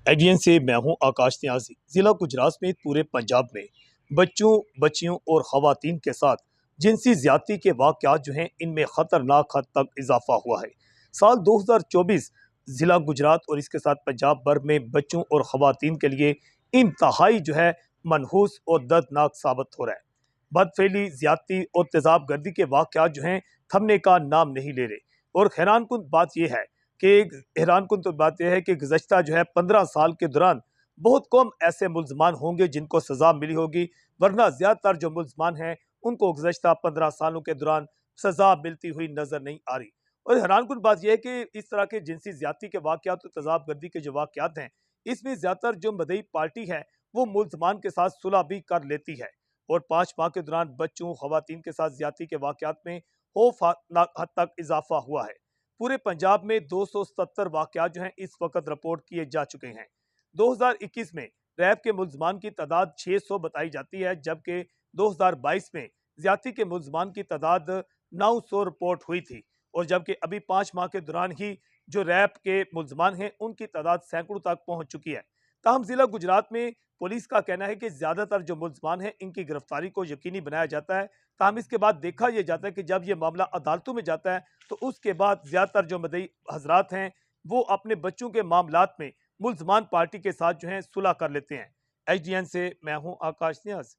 एडियन से मैं हूं आकाश न्याजी। जिला गुजरात में पूरे पंजाब में बच्चों, बच्चियों और खवातीन के साथ जिनसी ज्यादती के वाक़यात जो हैं इनमें ख़तरनाक हद तक इजाफा हुआ है। साल 2024 जिला गुजरात और इसके साथ पंजाब भर में बच्चों और खवातीन के लिए इंतहाई जो है मनहूस और दर्दनाक साबित हो रहा है। बदफेली, ज्यादती और तेजाब गर्दी के वाक़यात जो हैं थमने का नाम नहीं ले रहे। और हैरानकुन बात यह है कि गुज़श्ता जो है 15 साल के दौरान बहुत कम ऐसे मुल्ज़मान होंगे जिनको सज़ा मिली होगी, वरना ज़्यादातर जो मुल्ज़मान हैं उनको गुज़श्ता 15 सालों के दौरान सज़ा मिलती हुई नज़र नहीं आ रही। और हैरानकुन बात यह है कि इस तरह के जिनसी ज़्यादती के वाक़यात और तेज़ाब गर्दी के जो वाक़यात हैं, इसमें ज़्यादातर जो मदई पार्टी है वो मुल्ज़मान के साथ सुलह भी कर लेती है। और 5 माह के दौरान बच्चों, खवातीन के साथ ज़्यादती के वाक़यात में खौफनाक हद तक इजाफा हुआ है। पूरे पंजाब में 270 वाक़यात जो हैं इस वक्त रिपोर्ट किए जा चुके हैं। 2021 में रैप के मुल्ज़मान की तादाद 600 बताई जाती है, जबकि 2022 में ज्यादती के मुल्ज़मान की तादाद 900 रिपोर्ट हुई थी। और जबकि अभी 5 माह के दौरान ही जो रैप के मुल्ज़मान हैं उनकी तादाद सैकड़ों तक पहुँच चुकी है। ताहम जिला गुजरात में पुलिस का कहना है कि ज़्यादातर जो मुल्ज़मान हैं इनकी गिरफ्तारी को यकीनी बनाया जाता है। ताहम इसके बाद देखा यह जाता है कि जब यह मामला अदालतों में जाता है तो उसके बाद ज़्यादातर जो मदई हजरात हैं वो अपने बच्चों के मामलात में मुल्ज़मान पार्टी के साथ जो है सुलह कर लेते हैं। एचडीएन से मैं हूँ आकाश न्याज।